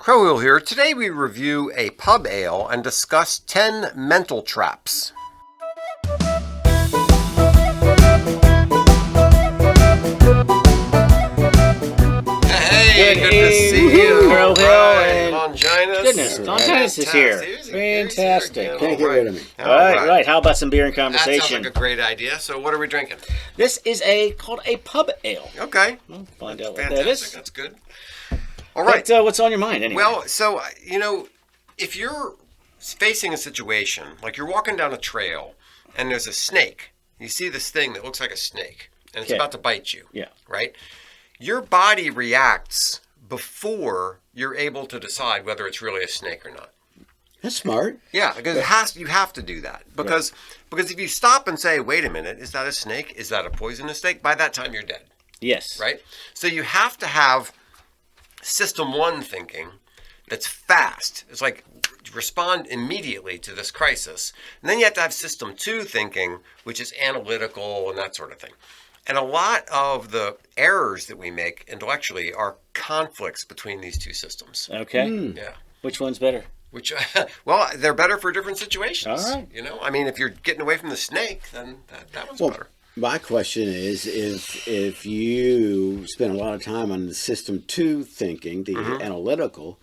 Crowhill here. Today we review a pub ale and discuss 10 mental traps. Hey, good to see you. Crowhill and Longinus. Goodness, Longinus is here. Fantastic. Can't get rid of me. All right. How about some beer and conversation? That sounds like a great idea. So what are we drinking? This is called a pub ale. Okay. We'll find out what Fantastic. that is. That's good. All right. But, what's on your mind anyway? Well, so, if you're facing a situation, like you're walking down a trail and there's a snake, you see this thing that looks like a snake and it's about to bite you. Yeah. Right? Your body reacts before you're able to decide whether it's really a snake or not. That's smart. Yeah, because you have to do that. Because if you stop and say, wait a minute, is that a snake? Is that a poisonous snake? By that time, you're dead. Yes. Right? So you have to have System 1 thinking that's fast. It's like respond immediately to this crisis. And then you have to have System 2 thinking, which is analytical and that sort of thing. And a lot of the errors that we make intellectually are conflicts between these two systems. Okay. Yeah. Which one's better? Well, they're better for different situations. All right. I mean, if you're getting away from the snake, then that one's better. My question is, if you spend a lot of time on the System 2 thinking, the analytical,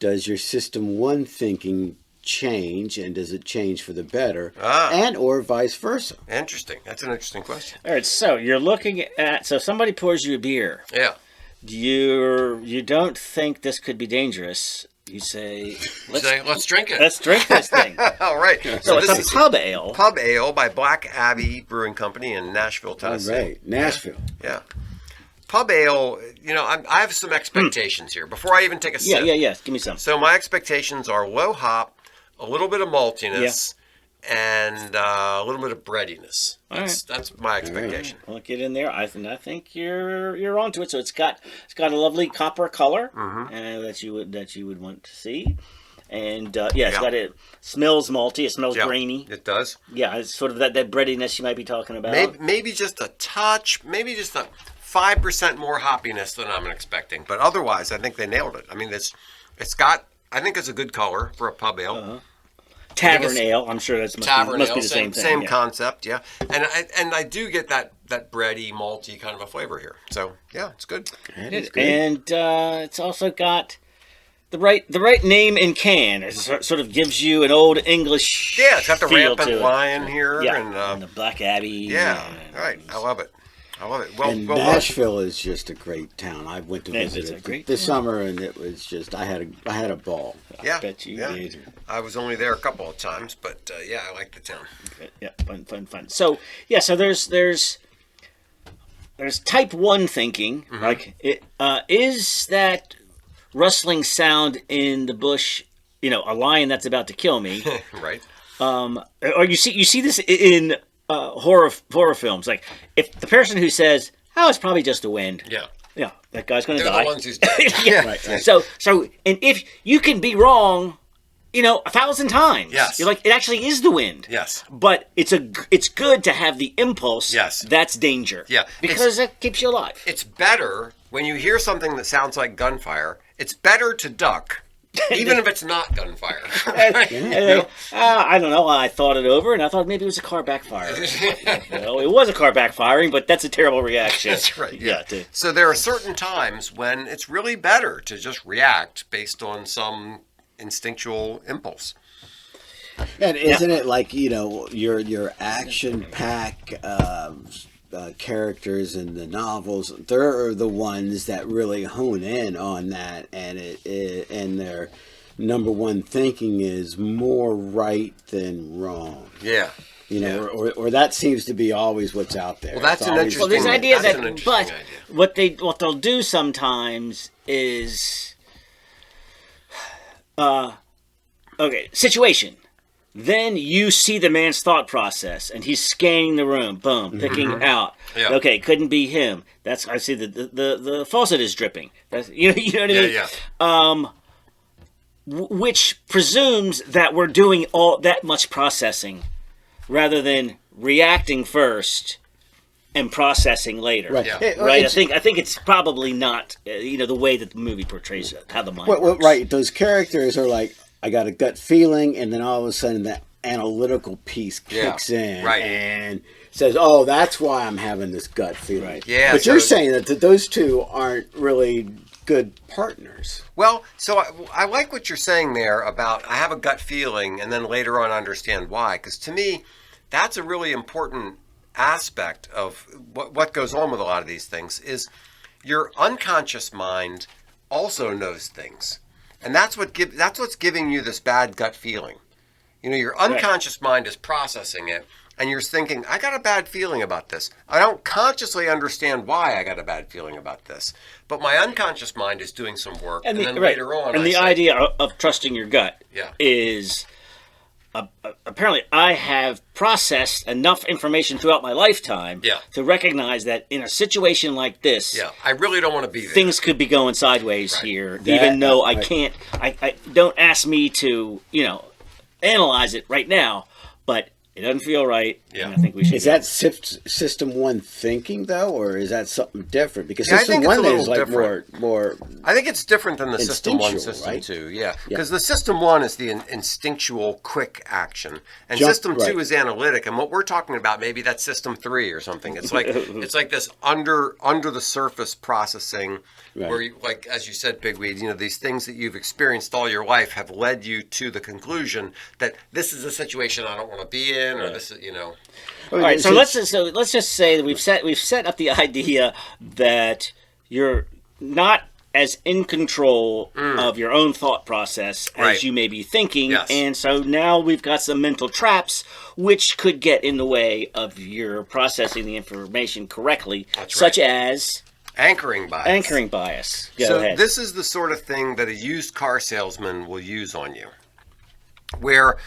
does your System 1 thinking change, and does it change for the better, and or vice versa? Interesting. That's an interesting question. All right, so you're looking at, somebody pours you a beer. Yeah. You don't think this could be dangerous. You say, let's drink it. Let's drink this thing. All right. So it's a pub ale. Pub ale by Black Abbey Brewing Company in Nashville, Tennessee. All right, Nashville. Yeah. Pub ale, I have some expectations here before I even take a sip. Yeah. Give me some. So my expectations are low hop, a little bit of maltiness, and a little bit of breadiness. That's my expectation. I'll get in there. I think you're onto it. So it's got a lovely copper color that you would want to see, and it smells malty. It smells grainy. It does. Yeah, it's sort of that breadiness you might be talking about. Maybe just a touch. Maybe just a 5% more hoppiness than I'm expecting. But otherwise, I think they nailed it. I mean, I think it's a good color for a pub ale. Tavern ale, I'm sure must be the same thing. Same concept, yeah. And I do get that bready, malty kind of a flavor here. So yeah, it's good. It's good. And it's also got the right name in can. It sort of gives you an old English. Yeah, it's got the feel rampant lion here, and the Black Abbey. Yeah, right. I love it. Well, Nashville is just a great town. I went to visit it this summer, and it was just I had a ball. Yeah, I bet you did. I was only there a couple of times, but I like the town. Yeah, fun. So there's type 1 thinking. Like is that rustling sound in the bush? A lion that's about to kill me. Right. Or you see this in horror films. Like if the person who says, "Oh, it's probably just the wind." Yeah, that guy's going to die. They're the ones who's dead. Right. So, and if you can be wrong, 1,000 times. Yes. You're like, it actually is the wind. Yes. But it's good to have the impulse. Yes. That's danger. Yeah. Because that keeps you alive. It's better when you hear something that sounds like gunfire. It's better to duck. Even if it's not gunfire. I don't know. I thought it over, and I thought maybe it was a car backfiring. It was a car backfiring, but that's a terrible reaction. That's right. Yeah. So there are certain times when it's really better to just react based on some instinctual impulse. And isn't it like your action-packed characters in the novels? They're the ones that really hone in on that, and their number one thinking is more right than wrong. Yeah. Or that seems to be always what's out there. Well, that's an interesting. Well, there's an idea idea. what they'll do sometimes is, situation. Then you see the man's thought process, and he's scanning the room. Boom, picking out. Yeah. Okay, couldn't be him. I see the faucet is dripping. That's, you know what I mean? Yeah. Which presumes that we're doing all that much processing, rather than reacting first and processing later. Right. Yeah. Right. I think it's probably not the way that the movie portrays it, how the mind works. Right. Those characters are like, I got a gut feeling, and then all of a sudden that analytical piece kicks in and says, "Oh, that's why I'm having this gut feeling." Right. Yeah. But you're saying that those two aren't really good partners. Well, so I like what you're saying there about I have a gut feeling, and then later on understand why. Because to me, that's a really important aspect of what goes on with a lot of these things. Is your unconscious mind also knows things, and that's what's giving you this bad gut feeling. Your unconscious mind is processing it, and you're thinking, I got a bad feeling about this. I don't consciously understand why I got a bad feeling about this, but my unconscious mind is doing some work, and then later on, and the idea of trusting your gut is apparently I have processed enough information throughout my lifetime to recognize that in a situation like this, I really don't want to be there. Things could be going sideways here, even though I can't. I don't ask me to analyze it right now, but it doesn't feel right. And I think we should. Is that system one thinking though, or is that something different? Because I system think it's one a is little like different. more. I think it's different than the system one, instinctual, system right? two. Yeah, because the system one is the instinctual, quick action, and Jump, system two is analytic. And what we're talking about, maybe that's system three or something. It's like this under the surface processing, where you, like as you said, Bigweed, these things that you've experienced all your life have led you to the conclusion that this is a situation I don't want to be in, or this is All right, so let's just say that we've set up the idea that you're not as in control of your own thought process as you may be thinking, and so now we've got some mental traps which could get in the way of your processing the information correctly, such as anchoring bias. Anchoring bias. Go ahead. This is the sort of thing that a used car salesman will use on you, where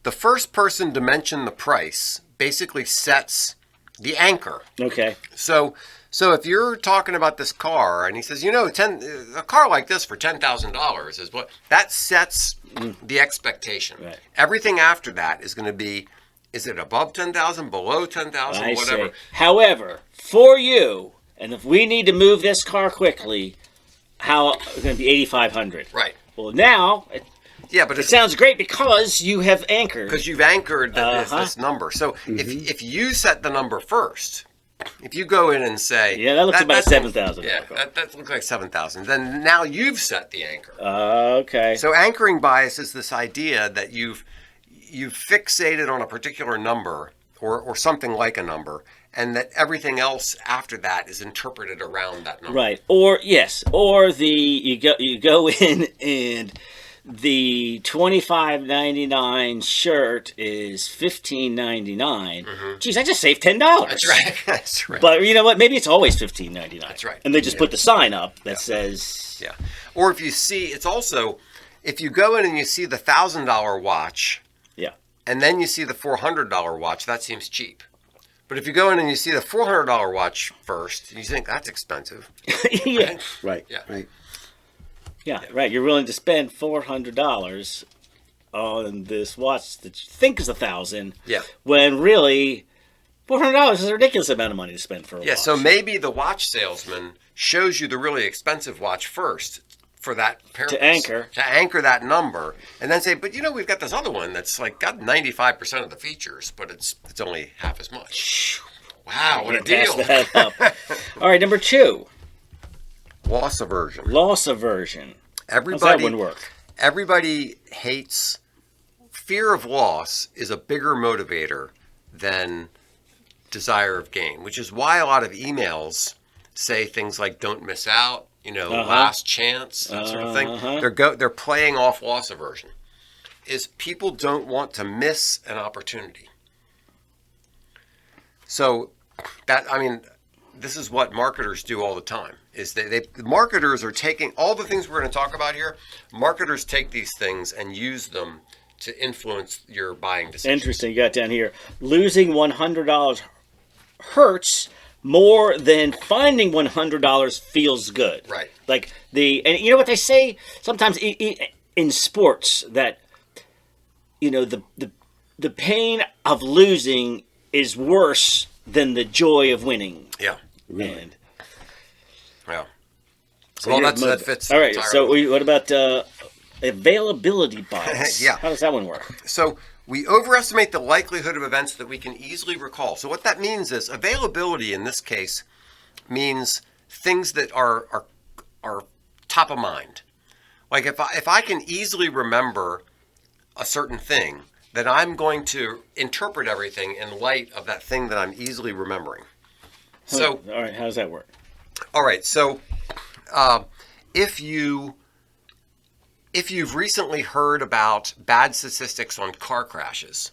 the first person to mention the price basically sets the anchor. Okay. So if you're talking about this car and he says, a car like this for $10,000 is what that sets the expectation. Right. Everything after that is going to be, is it above 10,000, below 10,000, whatever. See. However, for you, and if we need to move this car quickly, it's going to be 8,500. Right. Well, now but it sounds great because you have anchored. Because you've anchored this number. So if you set the number first, if you go in and say, that looks about 7,000. Yeah, that looks like 7,000. Then now you've set the anchor. Okay. So anchoring bias is this idea that you've fixated on a particular number or something like a number, and that everything else after that is interpreted around that number. Right. Or you go in and the $25.99 shirt is $15.99. Geez, I just saved $10. That's right. That's right. But you know what? Maybe it's always $15.99. That's right. And they just put the sign up that says. Yeah. Or if you see, it's also, if you go in and you see the $1,000 watch. Yeah. And then you see the $400 watch, that seems cheap. But if you go in and you see the $400 watch first, you think that's expensive. Yeah. Right. Yeah. Right. Yeah, right. You're willing to spend $400 on this watch that you think is $1,000. Yeah. When really, $400 is a ridiculous amount of money to spend for a watch. Yeah. So maybe the watch salesman shows you the really expensive watch first for that purpose, to anchor that number, and then say, but we've got this other one that's like got 95% of the features, but it's only half as much. Wow, what a deal! That up. All right, number 2. Loss aversion. Loss aversion. Everybody, how's that one work? Everybody hates. Fear of loss is a bigger motivator than desire of gain, which is why a lot of emails say things like "don't miss out," last chance, that sort of thing. They're playing off loss aversion. Is people don't want to miss an opportunity. So this is what marketers do all the time. Is the marketers are taking all the things we're going to talk about here. Marketers take these things and use them to influence your buying decisions. Interesting. You got down here. Losing $100 hurts more than finding $100 feels good. Right. Like and you know what they say sometimes in sports that the pain of losing is worse than the joy of winning. Yeah. Really. And Yeah. so Well, you're that fits. All right. entirely. So what about availability bias? Yeah. How does that one work? So we overestimate the likelihood of events that we can easily recall. So what that means is availability in this case means things that are top of mind. Like if I can easily remember a certain thing, then I'm going to interpret everything in light of that thing that I'm easily remembering. So all right, how does that work? all right, so if you've recently heard about bad statistics on car crashes,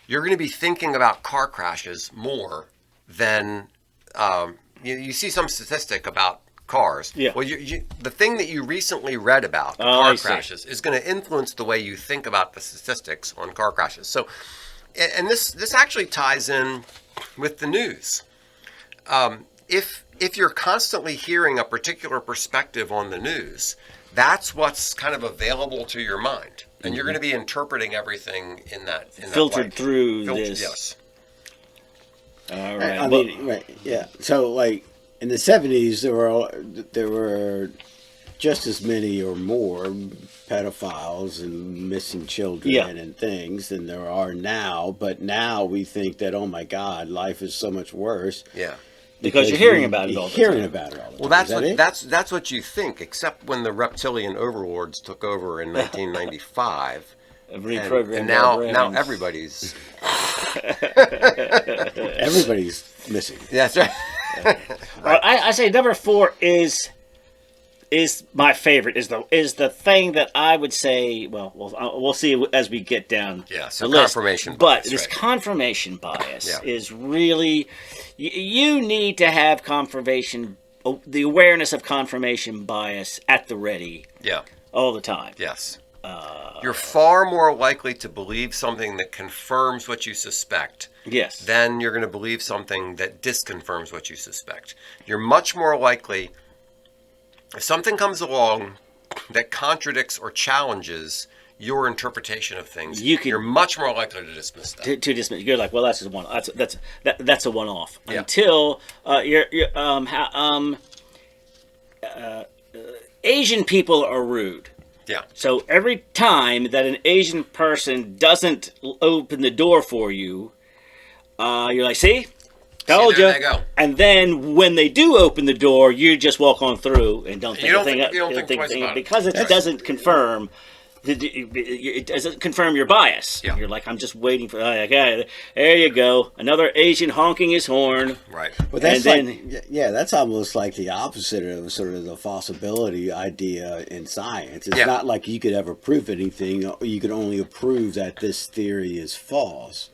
you're going to be thinking about car crashes more than you see some statistic about cars. Yeah. Well, the thing that you recently read about car crashes is going to influence the way you think about the statistics on car crashes. So, and this actually ties in with the news. If you're constantly hearing a particular perspective on the news, that's what's kind of available to your mind, and you're going to be interpreting everything in that Filtered light. through this. Yes. All right. I mean, right, yeah. So, like in the 70s, there were just as many or more pedophiles and missing children and things than there are now. But now we think that, oh my God, life is so much worse. Yeah. Because you're hearing about it all the time. Well, that's what you think. Except when the reptilian overlords took over in 1995, and now everybody's missing. Yeah, that's right. Well, I say number 4 is my favorite. Is the thing that I would say. Well, we'll see as we get down. Yeah, so the list. confirmation But bias, this right. confirmation bias is really. You need to have confirmation, the awareness of confirmation bias at the ready. Yeah. All the time. Yes. You're far more likely to believe something that confirms what you suspect. Yes. Than you're going to believe something that disconfirms what you suspect. You're much more likely, if something comes along that contradicts or challenges your interpretation of things, you're much more likely to dismiss that. To dismiss, you're like, well, that's a one. That's a one-off. Yeah. Until Asian people are rude. Yeah. So every time that an Asian person doesn't open the door for you, you're like, see? Told you. There they go. And then when they do open the door, you just walk on through and don't think You anything. don't think twice about it. Because it doesn't confirm. It doesn't confirm your bias. Yeah. You're like, I'm just waiting for. Okay, there you go. Another Asian honking his horn. Right. Well, that's and that's almost like the opposite of sort of the falsibility idea in science. It's not like you could ever prove anything. You could only prove that this theory is false.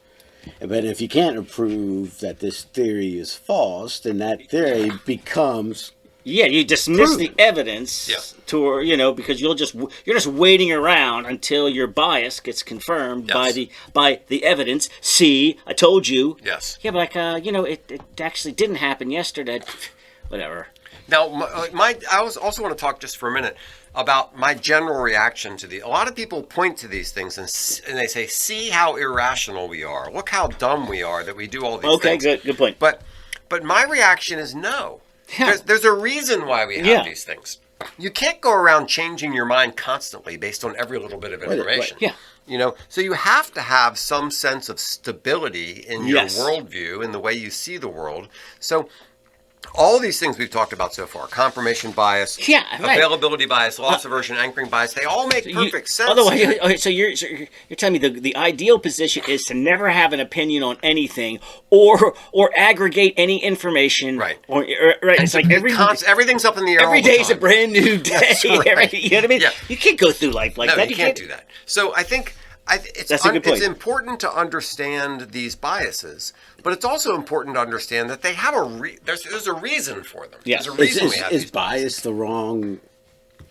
But if you can't prove that this theory is false, then that theory becomes you dismiss the evidence because you're just waiting around until your bias gets confirmed by the evidence. See, I told you. Yes. Yeah, but it actually didn't happen yesterday. Whatever. Now, I also want to talk just for a minute about my general reaction to a lot of people point to these things and they say, see how irrational we are. Look how dumb we are that we do all these things. Okay, good point. But my reaction is no. Yeah. There's a reason why we have these things. You can't go around changing your mind constantly based on every little bit of information. Yeah. So you have to have some sense of stability in your worldview, in the way you see the world. So all these things we've talked about so far, confirmation bias, availability bias, loss aversion, anchoring bias, they all make perfect sense. Otherwise, so you're telling me the ideal position is to never have an opinion on anything or aggregate any information. Right. Right. It's like everything's up in the air. Every day is a brand new day. That's right. You know what I mean? Yeah. You can't go through life like that. No, you can't do that. So I think it's important to understand these biases, but it's also important to understand that they have there's a reason for them. Yeah. There's a reason we have Is bias the wrong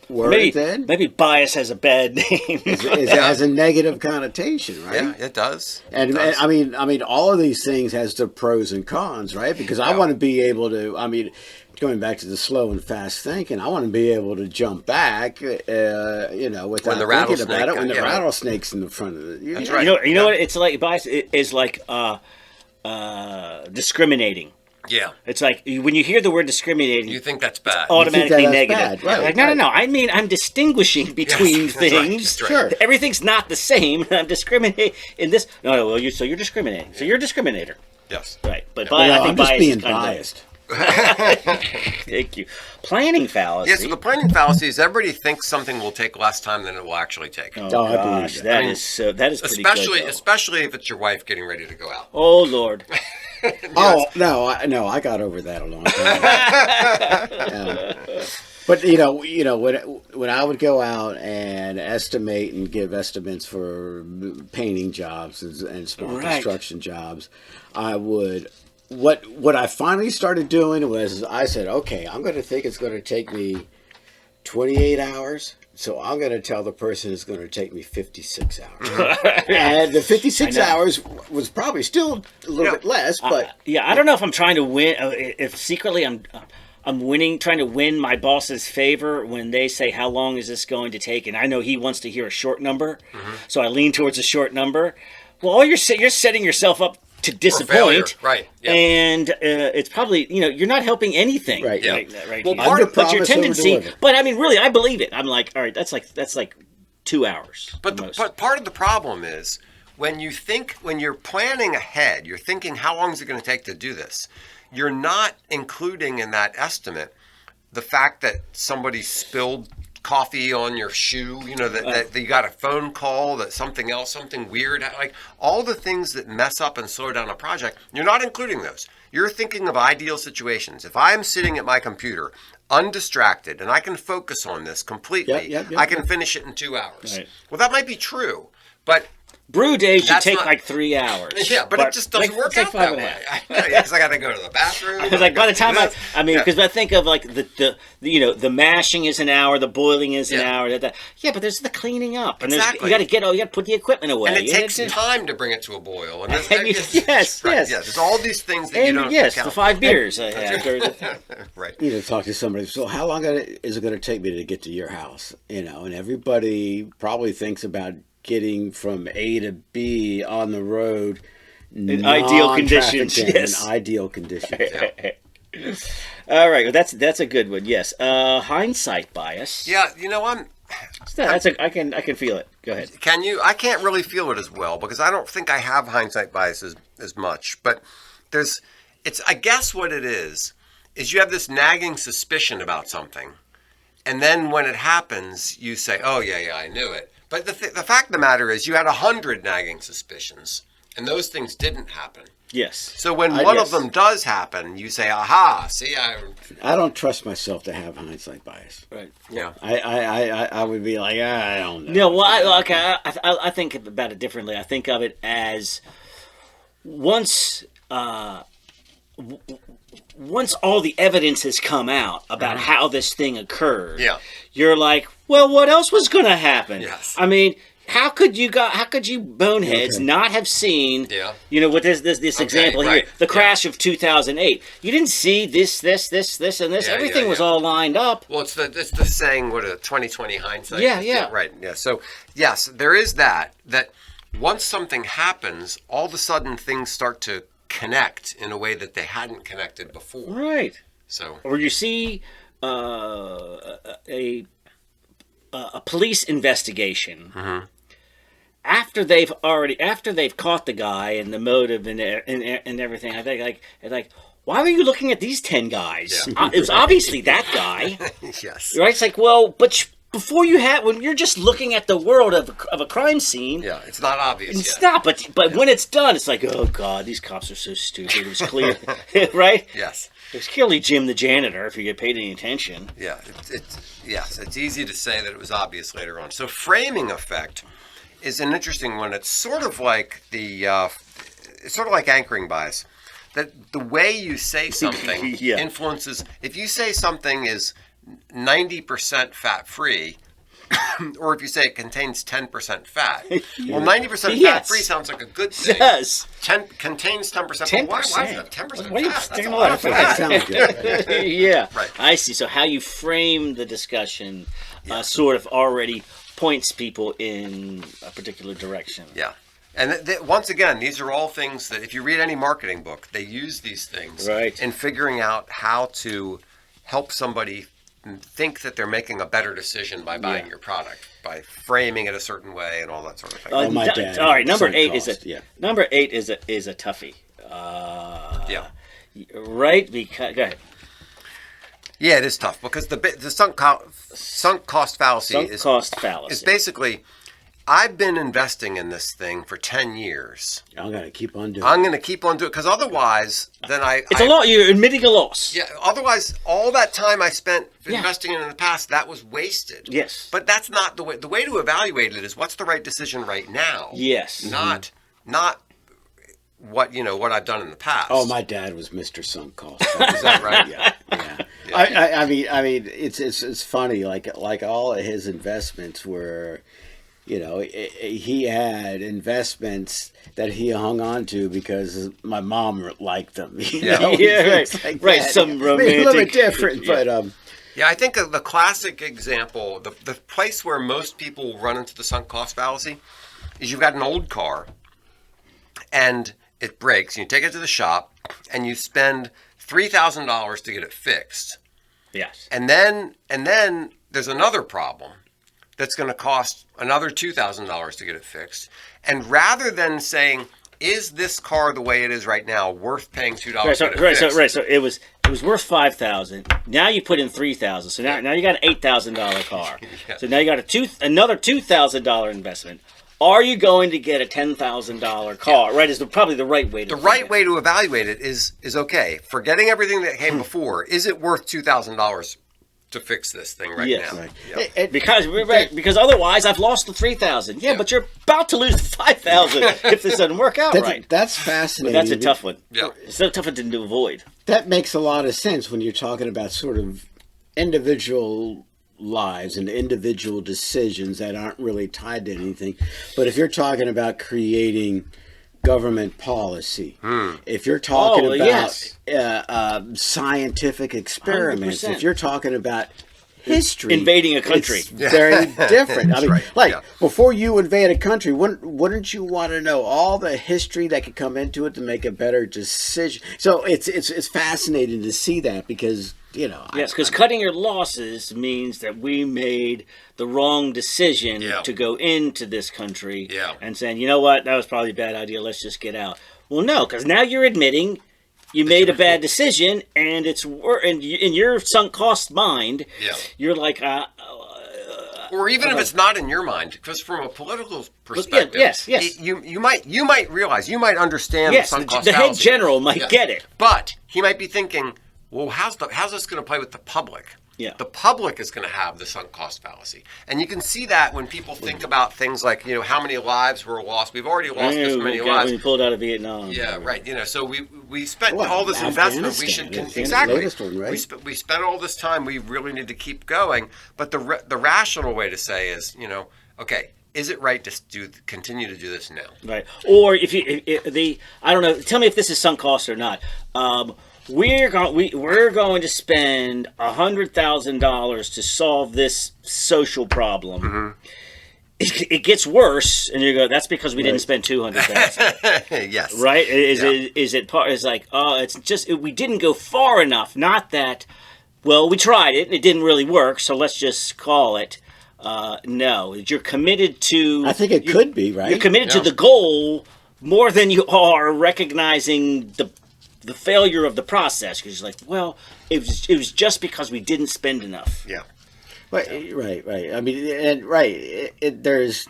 word then? Maybe bias has a bad name. It has a negative connotation, right? Yeah, it does. And I mean, all of these things has their pros and cons, right? Because I want to be able to, going back to the slow and fast thinking, I want to be able to jump back, without thinking about it when the rattlesnake's in the front of it. That's right. You know what? It's like bias is like discriminating. Yeah. It's like when you hear the word discriminating, You think that's bad. automatically that's negative. bad, right, Like, no. I mean, I'm distinguishing between Yes, that's right, things. that's right. Sure. Everything's not the same. I'm discriminating in this. No, well, so you're discriminating. So you're a discriminator. Yes. Right. But Well, I think I'm just bias being is kind of- biased. Thank you. Planning fallacy. Yeah, so the planning fallacy is everybody thinks something will take less time than it will actually take. Oh, Oh, I believe gosh, that. that I mean, is pretty Especially, good, though. especially if it's your wife getting ready to go out. Oh Lord. Oh no, I got over that a long time ago. But when I would go out and estimate and give estimates for painting jobs and small Right. construction jobs, I would. What I finally started doing was I said, okay, I'm going to think it's going to take me 28 hours. So I'm going to tell the person it's going to take me 56 hours. And the 56 hours was probably still a little bit less, but Yeah, I don't know if I'm trying to win. If secretly I'm winning, trying to win my boss's favor when they say, "How long is this going to take?" And I know he wants to hear a short number, so I lean towards a short number. Well, you're setting yourself up to failure, disappoint, right, yeah. And it's probably you're not helping anything, Right, yeah. right Well, here. part of- but your Underpromise, tendency, overdeliver. but I mean, really, I believe it. I'm like, all right, that's like 2 hours. But at most. but part of the problem is when you're planning ahead, you're thinking how long is it going to take to do this? You're not including in that estimate the fact that somebody spilled coffee on your shoe, that you got a phone call, that something weird, like all the things that mess up and slow down a project, you're not including those. You're thinking of ideal situations. If I'm sitting at my computer, undistracted, and I can focus on this completely, Yep, I can finish it in 2 hours. Right. Well, that might be true, but brew days should That's take not- like 3 hours. yeah, but it just doesn't work take out five that and a way. half. Because I got to go to the bathroom. Because like by the time Yeah. because I think of like the mashing is an hour, the boiling is an Yeah. hour. Yeah, but there's the cleaning up, and Exactly. you got to put the equipment away. And it You takes know, time to bring it to a boil. And And you- yes, right, yes. yeah, there's all these things that you and don't yes, account the 5 beers. Right. talk to somebody. So how long is it going to take me to get to your house? And everybody probably thinks about getting from A to B on the road In ideal conditions, non-traffic jam, yes. in ideal conditions. All right, well, that's a good one. Yes, hindsight bias. Yeah, I can feel it. Go ahead. can you? I can't really feel it as well because I don't think I have hindsight bias as much. But I guess what it is you have this nagging suspicion about something. And then when it happens, you say, oh, yeah, I knew it. But the fact of the matter is you had 100 nagging suspicions, and those things didn't happen. Yes. So when one yes. of them does happen, you say, aha, see, I don't trust myself to have hindsight bias. Right. yeah. I would be like, I don't know. No, well, I think about it differently. I think of it as once all the evidence has come out about how this thing occurred, Yeah. you're like, well, what else was going to happen? Yes. I mean, how could you boneheads Okay. not have seen? Yeah. With this example right. here, the crash of 2008. You didn't see this, and this. Yeah, Everything yeah, was yeah. all lined up. Well, it's the saying, what a 20/20 hindsight. Yeah. Right. Yeah. So yes, there is that once something happens, all of a sudden things start to connect in a way that they hadn't connected before. Right. So Or you see a police investigation after they've caught the guy and the motive and everything. I think like why were you looking at these 10 guys? Yeah. It was obviously that guy, yes. right? It's like, well, but when you're just looking at the world of a crime scene. Yeah, it's not obvious It's yet. not, but when it's done, it's like, oh God, these cops are so stupid. It was clear, right? Yes. It was clearly Jim the janitor, if you get paid any attention. Yeah. It's easy to say that it was obvious later on. So framing effect is an interesting one. It's sort of like anchoring bias. That the way you say something Yeah. influences. If you say something is 90% fat-free, or if you say it contains 10% fat, well, 90% Yes. fat-free sounds like a good thing. Yes. Contains 10%. 10%. Why is that 10% Why are you fat? That's sticking a a lot lot of of That fat. sounds good. Yeah. Right. I see. So how you frame the discussion sort of already points people in a particular direction. Yeah. And once again, these are all things that if you read any marketing book, they use these things in figuring out how to help somebody think that they're making a better decision by buying your product, by framing it a certain way and all that sort of thing. My dad. All right, number eight number 8 is a toughie. Right? Because go ahead. Yeah, it is tough because the sunk cost fallacy is basically, I've been investing in this thing for 10 years. I'm going to keep on doing it because otherwise, then it's a lot. You're admitting a loss. Yeah. Otherwise, all that time I spent investing in the past, that was wasted. Yes. But that's not the way. The way to evaluate it is what's the right decision right now. Yes. Not what I've done in the past. Oh, my dad was Mr. Sunk Cost. Is that right? Yeah. I mean, it's funny. Like all of his investments were, he had investments that he hung on to because my mom liked them. Right. Right. Some romantic. A little bit different, but Yeah, I think the classic example, the place where most people run into the sunk cost fallacy, is you've got an old car, and it breaks. You take it to the shop, and you spend $3,000 to get it fixed. Yes. And then there's another problem that's going to cost another $2,000 to get it fixed. And rather than saying, is this car the way it is right now worth paying $2 to get it fixed? So it was worth $5,000. Now you put in $3,000. So now you got an $8,000 car. So now you got another $2,000 investment. Are you going to get a $10,000 car? Right, is probably the right way to. The right way to evaluate it is okay. Forgetting everything that came before, is it worth $2,000 to fix this thing now? Right. Yeah. Because otherwise I've lost the $3,000. Yeah, but you're about to lose the $5,000 if this doesn't work out right. That's fascinating. But that's a tough one. Yeah, it's a tough one to avoid. That makes a lot of sense when you're talking about sort of individual lives and individual decisions that aren't really tied to anything. But if you're talking about creating government policy, if you're talking about scientific experiments, 100%. if you're talking about history, invading a country, it's very different. I mean, right. Before you invade a country, wouldn't you want to know all the history that could come into it to make a better decision? So it's fascinating to see that because because cutting your losses means that we made the wrong decision to go into this country and saying, you know what, that was probably a bad idea, let's just get out. Well, no, because now you're admitting you made a bad decision, and in your sunk cost mind, you're like, or even if it's not in your mind, because from a political perspective, yes. you might realize, you might understand the sunk cost the head fallacy. general might get it, but he might be thinking, well, how's this going to play with the public? Yeah. The public is going to have the sunk cost fallacy. And you can see that when people think about things like, how many lives were lost. We've already lost this many lives. When you pulled out of Vietnam. Yeah, right. So we spent all this investment. We should we spent all this time. We really need to keep going. But the rational way to say is, okay, is it right to continue to do this now? Right. Or if I don't know. Tell me if this is sunk cost or not. We're going to spend $100,000 to solve this social problem. Mm-hmm. It gets worse, and you go, that's because we didn't spend $200,000. Yes. Right? Is it part? It's like, it's just we didn't go far enough. Not that. Well, we tried it and it didn't really work, so let's just call it. No, you're committed to. I think it could be right. You're committed to the goal more than you are recognizing the failure of the process, because you're like, well, it was just because we didn't spend enough. Yeah. Right. I mean, there's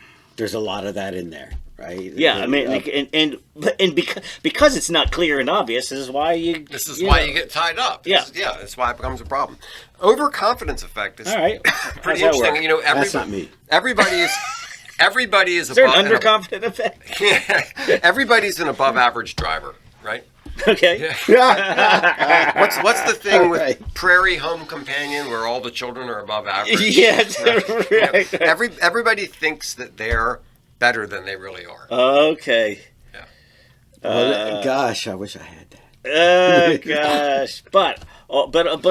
a lot of that in there, right? Yeah, I mean, and because it's not clear and obvious, this is why you get tied up. That's why it becomes a problem. Overconfidence effect is all right. Pretty interesting. That's not me. Everybody is is there an underconfident effect? Yeah, everybody's an above average driver, right? Okay. Yeah. What's the thing with Prairie Home Companion where all the children are above average? Yes. Right. Everybody thinks that they're better than they really are. Okay. Yeah. Gosh, I wish I had that. Oh gosh, but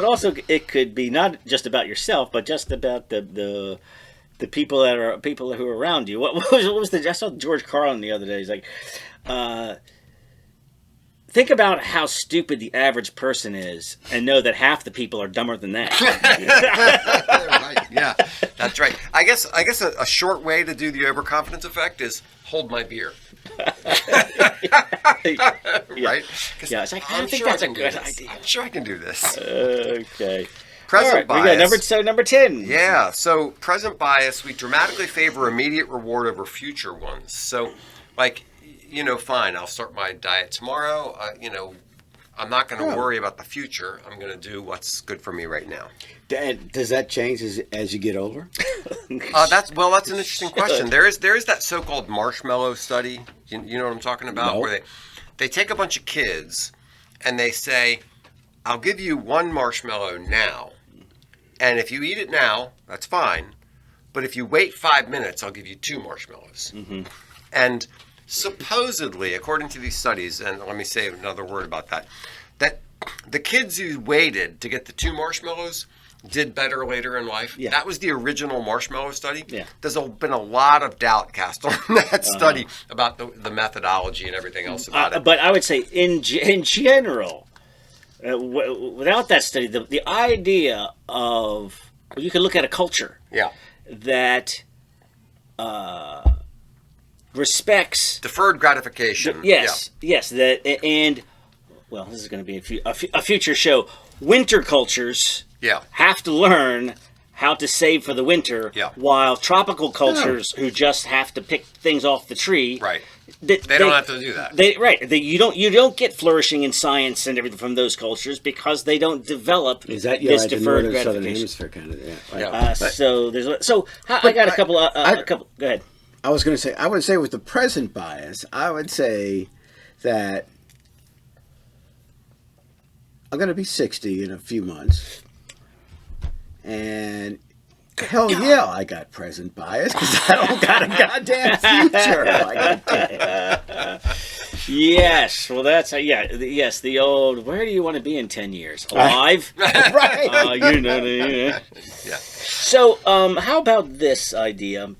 also it could be not just about yourself, but just about the the people who are around you. What was I saw George Carlin the other day. He's like, think about how stupid the average person is, and know that half the people are dumber than that. Right. Yeah, that's right. I guess a short way to do the overconfidence effect is hold my beer. Right? Yeah, it's like, I think that's a good idea. I'm sure I can do this. Okay. Present bias. We got number 10. Yeah, so present bias, we dramatically favor immediate reward over future ones. So, like, fine, I'll start my diet tomorrow. I'm not going to worry about the future. I'm going to do what's good for me right now. Does that change as you get older? That's an interesting question. There is that so-called marshmallow study. You know what I'm talking about? No. Where they take a bunch of kids and they say, I'll give you one marshmallow now. And if you eat it now, that's fine. But if you wait 5 minutes, I'll give you 2 marshmallows. Mm-hmm. And supposedly, according to these studies, and let me say another word about that the kids who waited to get the 2 marshmallows did better later in life. Yeah. That was the original marshmallow study. Yeah. There's been a lot of doubt cast on that study about the methodology and everything else about it. But I would say in general, without that study, the idea of you can look at a culture that respects deferred gratification. Yes. That and well, this is going to be a future show. Winter cultures have to learn how to save for the winter, while tropical cultures who just have to pick things off the tree, they don't have to do that. You don't get flourishing in science and everything from those cultures because they don't develop this deferred gratification. Southern hemisphere kind of I got a couple. Go ahead. I was going to say, I would say with the present bias, I would say that I'm going to be 60 in a few months. And hell yeah, I got present bias because I don't got a goddamn future. Yes, well that's yes, the old. Where do you want to be in 10 years? Alive, right? Yeah. So, how about this idea?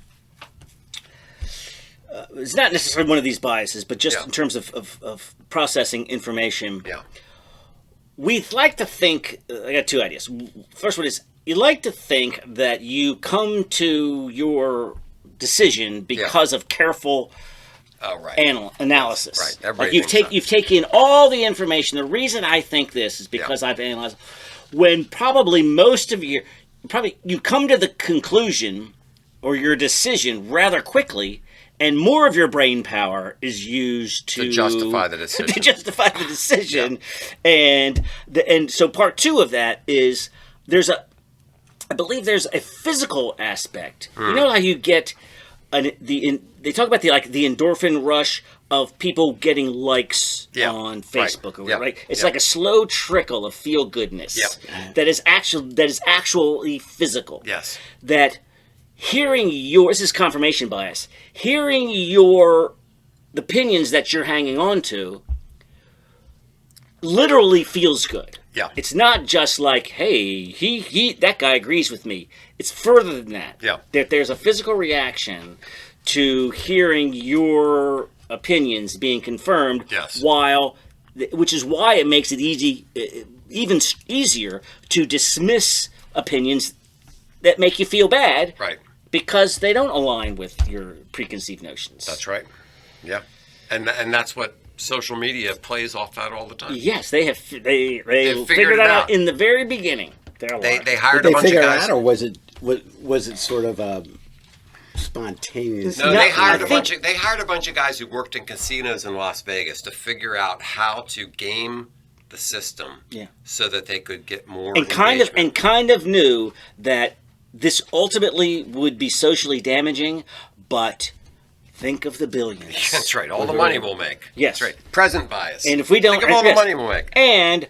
It's not necessarily one of these biases, but just in terms of processing information. Yeah. We like to think. I got 2 ideas. First one is you like to think that you come to your decision because of careful analysis. Right. Like you've taken all the information. The reason I think this is because I've analyzed. When probably most of you come to the conclusion or your decision rather quickly. And more of your brain power is used to justify the decision. And so part 2 of that is I believe there's a physical aspect. You know how you get they talk about the endorphin rush of people getting likes on Facebook or whatever, right? It's like a slow trickle of feel goodness that is actually physical. Yes. That hearing this is confirmation bias, hearing your opinions that you're hanging on to literally feels good. Yeah. It's not just like, hey, that guy agrees with me. It's further than that. Yeah. That there's a physical reaction to hearing your opinions being confirmed. Yes. Which is why it makes it even easier to dismiss opinions that make you feel bad. Right. Because they don't align with your preconceived notions. That's right. Yeah. And that's what social media plays off that all the time. Yes, they figured that out in the very beginning. They hired a bunch of guys. Did they figure it out, or was it sort of spontaneous? No, they hired a bunch of guys who worked in casinos in Las Vegas to figure out how to game the system, so that they could get more engagement. kind of knew that this ultimately would be socially damaging, but think of the billions. That's right. All the money we'll make. Yes. That's right. Present bias. And if we don't... Think of all the money we'll make. And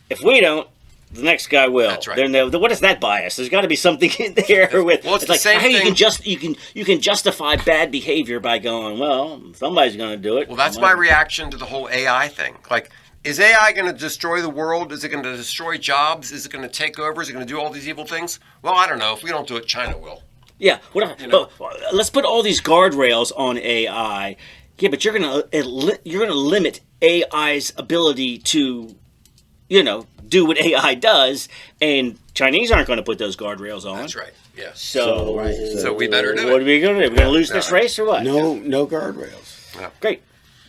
if we don't, the next guy will. That's right. What is that bias? There's got to be something in there with... Well, it's the same hey, thing. you can justify bad behavior by going, well, somebody's going to do it. Well, that's my reaction to the whole AI thing. Like, is AI going to destroy the world? Is it going to destroy jobs? Is it going to take over? Is it going to do all these evil things? Well, I don't know. If we don't do it, China will. Yeah, but let's put all these guardrails on AI. Yeah, but you're gonna limit AI's ability to, do what AI does, and Chinese aren't going to put those guardrails on. That's right. Yeah. So we better do it. What are we going to do? We're going to lose this race or what? No guardrails. Yeah. Great.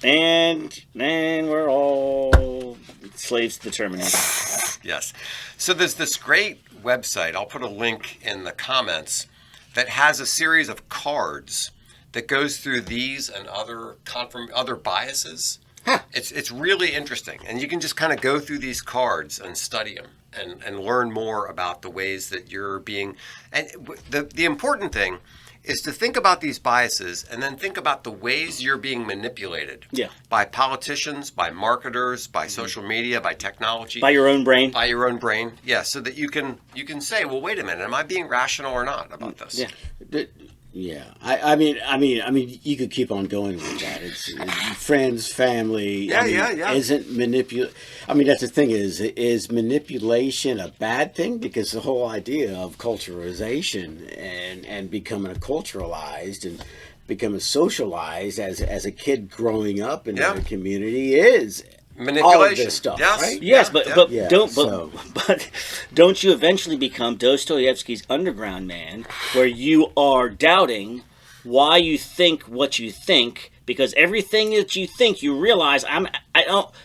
And then we're all slaves to the Terminator. Yes. So there's this great website. I'll put a link in the comments that has a series of cards that goes through these and other biases. Huh. It's really interesting, and you can just kind of go through these cards and study them and learn more about the ways that you're being. And the important thing is to think about these biases and then think about the ways you're being manipulated. Yeah. By politicians, by marketers, by social media, by technology. By your own brain. By your own brain. Yeah. So that you can say, well, wait a minute, am I being rational or not about this? Yeah. Yeah, I mean, you could keep on going with that. It's friends, family. Yeah. Isn't I mean, that's the thing. Is manipulation a bad thing? Because the whole idea of culturalization and becoming culturalized and becoming socialized as a kid growing up in a community is manipulation. All of this stuff, right? Yes, but don't you eventually become Dostoevsky's Underground Man, where you are doubting why you think what you think, because everything that you think, you realize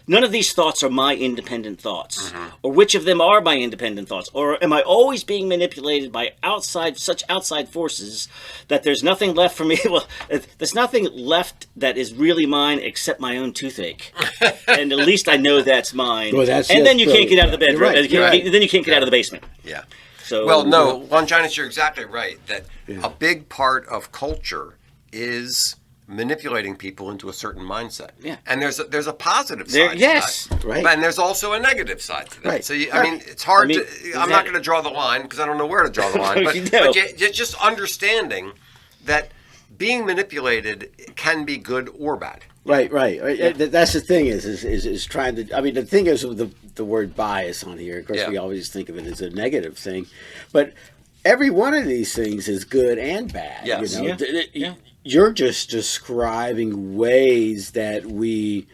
none of these thoughts are my independent thoughts, or which of them are my independent thoughts, or am I always being manipulated by such outside forces that there's nothing left for me? Well, there's nothing left that is really mine except my own toothache, and at least I know that's mine. Well, and then you can't get out of the bedroom. Right. Then you can't get out of the basement. Yeah. So, well, no, Longinus, you're exactly right. That a big part of culture is manipulating people into a certain mindset. Yeah. And there's a positive side to that. Right. And there's also a negative side to that. Right. So, I mean, it's hard I'm not going to draw the line because I don't know where to draw the line. But just understanding that being manipulated can be good or bad. Right. Yeah. That's the thing is trying to. I mean, the thing is with the word bias on here. Of course, we always think of it as a negative thing, but every one of these things is good and bad. Yes. You're just describing ways that we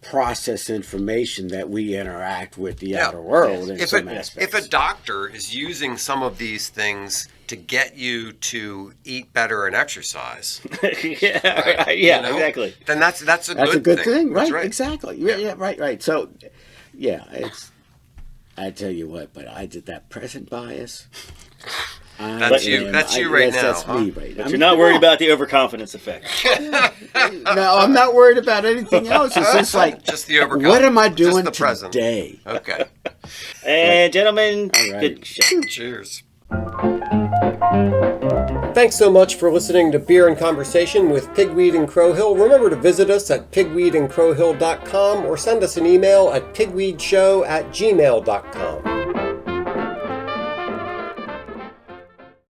process information, that we interact with the outer world in some aspects. If a doctor is using some of these things to get you to eat better and exercise, exactly. Then that's a good thing, right? That's right. Exactly. Yeah, right. So, I tell you what, but I did that present bias. That's you right now. That's me right now. But you're not worried about the overconfidence effect. No, I'm not worried about anything else. It's just like, just the overconfidence. What am I doing just the present. Today? Okay. And gentlemen, good show. Cheers. Thanks so much for listening to Beer and Conversation with Pigweed and Crowhill. Remember to visit us at pigweedandcrowhill.com or send us an email at pigweedshow@gmail.com.